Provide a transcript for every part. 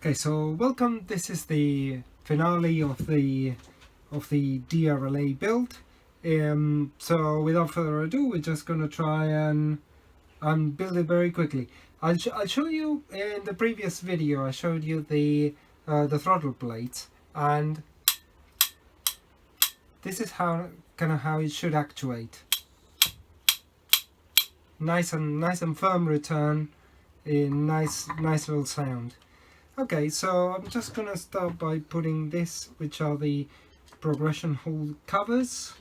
Okay, so welcome. This is the finale of the DRLA build. So without further ado, we're just gonna try and build it very quickly. I'll show you in the previous video. I showed you the throttle plates, and this is how it should actuate. Nice and firm return, in nice little sound. Okay, so I'm just gonna start by putting this, which are the progression hold covers.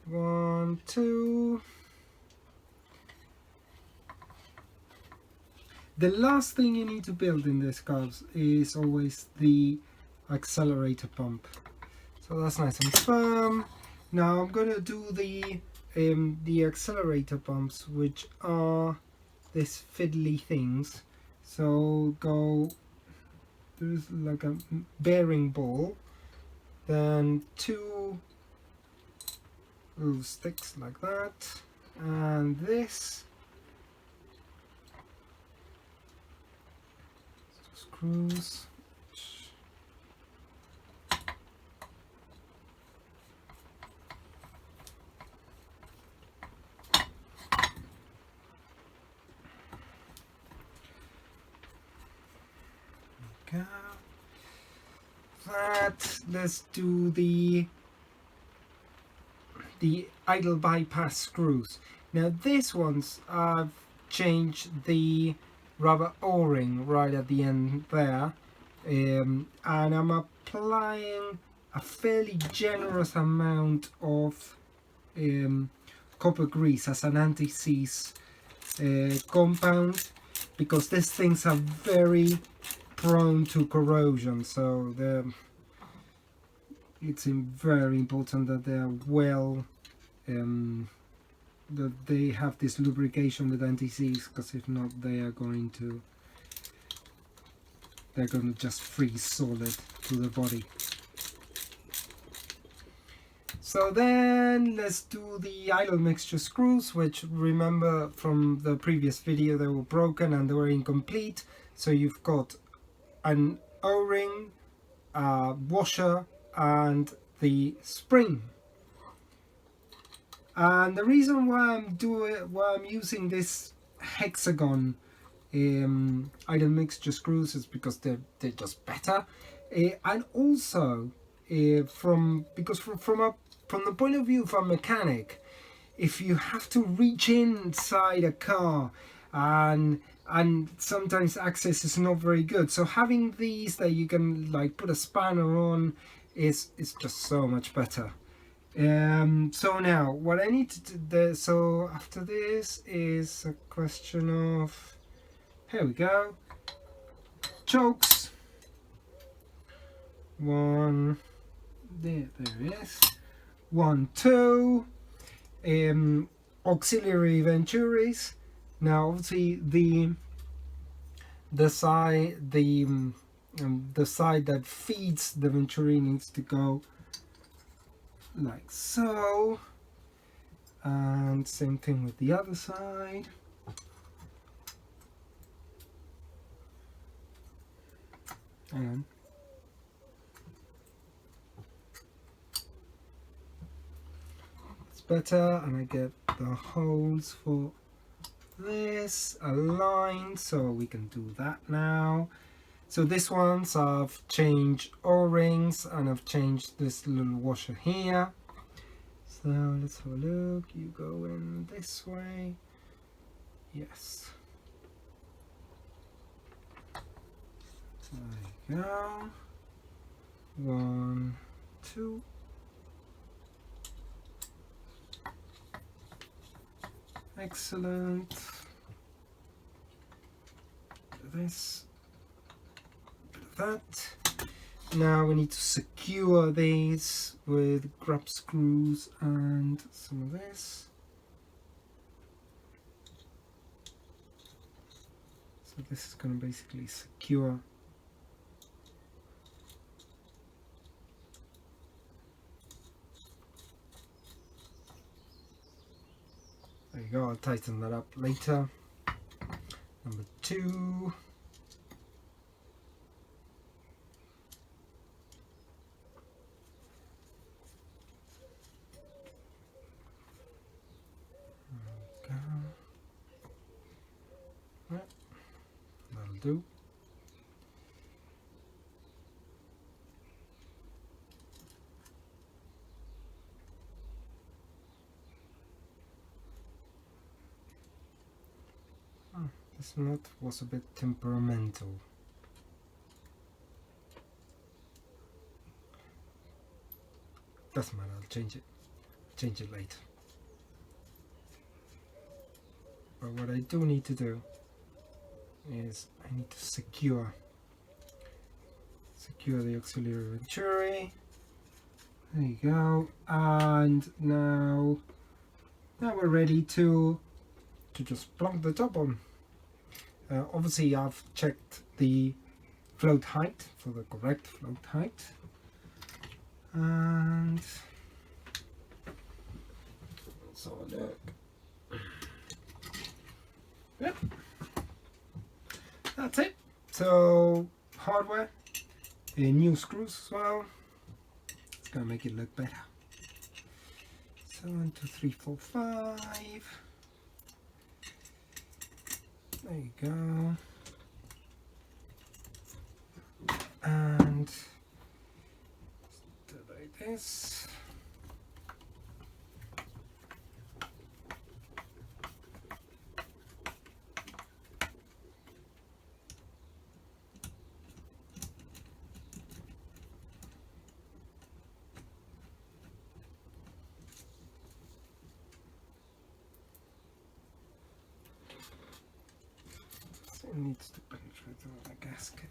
One, two. The last thing you need to build in this cars is always the accelerator pump. So that's nice and firm. Now I'm gonna do the accelerator pumps, which are this fiddly things. So there's like a bearing ball, then two little sticks like that, and this screws. Let's do the idle bypass screws. Now these ones, I've changed the rubber o-ring right at the end there, and I'm applying a fairly generous amount of copper grease as an anti-seize compound, because these things are very prone to corrosion, so it's very important that they are well, that they have this lubrication with anti-seize, because if not they're going to just freeze solid to the body. So then let's do the idle mixture screws, which, remember from the previous video, they were broken and they were incomplete. So you've got an o-ring, washer, and the spring. And the reason why I'm using this hexagon idle mixture screws is because they're just better, and also from the point of view of a mechanic, if you have to reach inside a car and sometimes access is not very good, so having these that you can like put a spanner on is just so much better. So now what I need to do, so after this is a question of, here we go, chokes. One, there it is. 1, 2. Auxiliary venturis. Now obviously the side that feeds the venturi needs to go like so, and same thing with the other side. And it's better, and I get the holes for this aligned, so we can do that now. So this one's I've changed o-rings, and I've changed this little washer here. So let's have a look. You go in this way. Yes. There you go. 1, 2. Excellent. This, that. Now we need to secure these with grub screws and some of this. So this is going to basically secure There you go, I'll tighten that up later. Number 2. There we go. Right, that'll do. This nut was a bit temperamental. Doesn't matter, I'll change it later. But what I do need to do is I need to secure the auxiliary venturi. There you go. And now we're ready to just plonk the top on. Obviously I've checked the float height for the correct float height, and let's have a look. Yep, that's it. So hardware, new screws as well. It's gonna make it look better. So 1, 2, 3, 4, 5. There you go. And do it like this. It needs to penetrate through the gasket.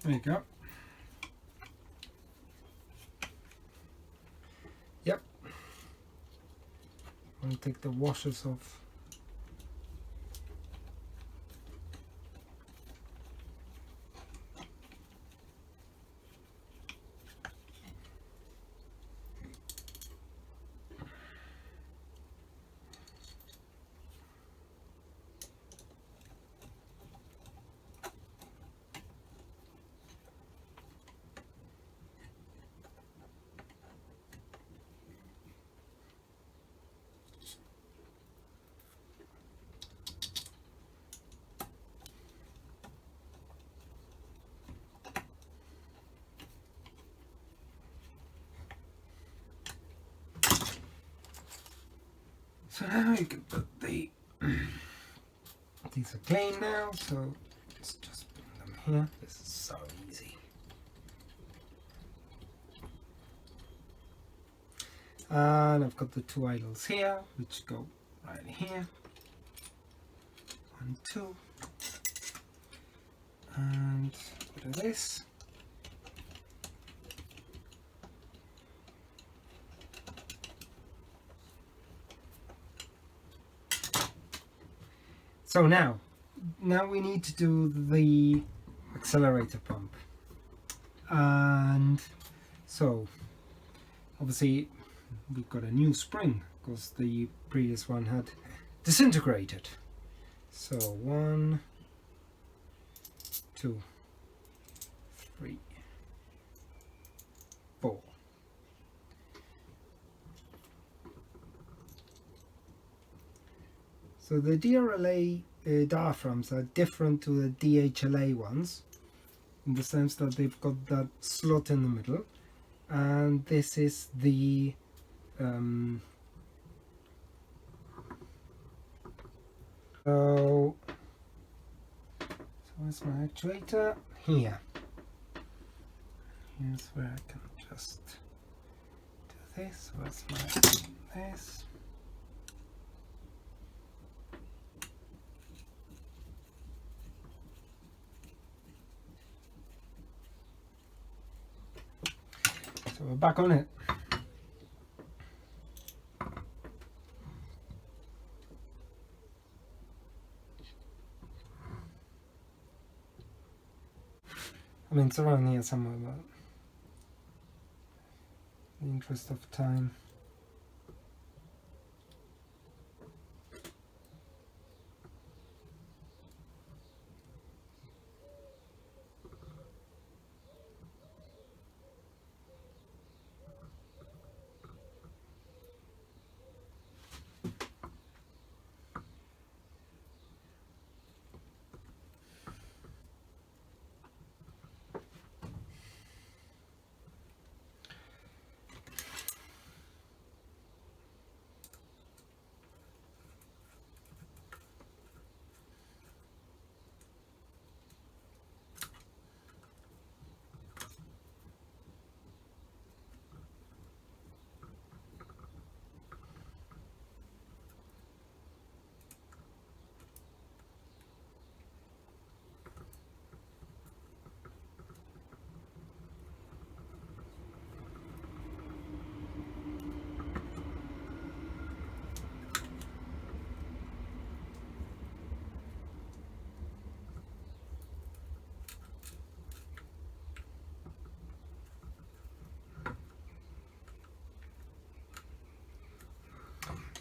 There you go. Yep. I'll take the washers off. So now you can put the these are clean now, so let's just put them here. This is so easy. And I've got the 2 idles here, which go right here. 1, 2, and bit of this. So now we need to do the accelerator pump, and so obviously we've got a new spring because the previous one had disintegrated. So 1, 2, 3, 4. So the DRLA diaphragms are different to the DHLA ones in the sense that they've got that slot in the middle, and this is the so where's my actuator? Here. Here's where I can just do this. Where's my this? So we're back on it. I mean, it's around here somewhere, but in the interest of time.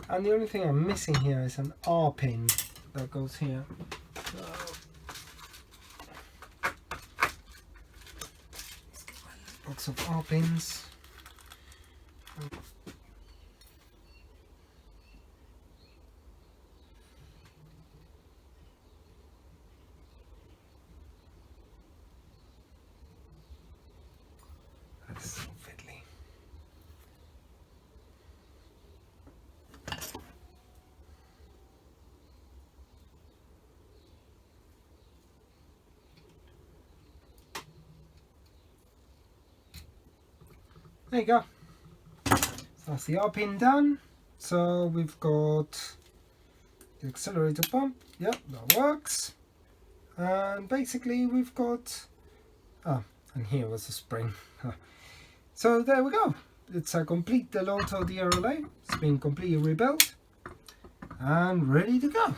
And the only thing I'm missing here is an R pin that goes here. So, let's get my box of R pins. That's so fiddly. There you go. So that's the R pin done. So we've got the accelerator pump. Yep, that works. And basically we've got, and here was a spring. So there we go. It's a complete Dellorto DRLA. It's been completely rebuilt and ready to go.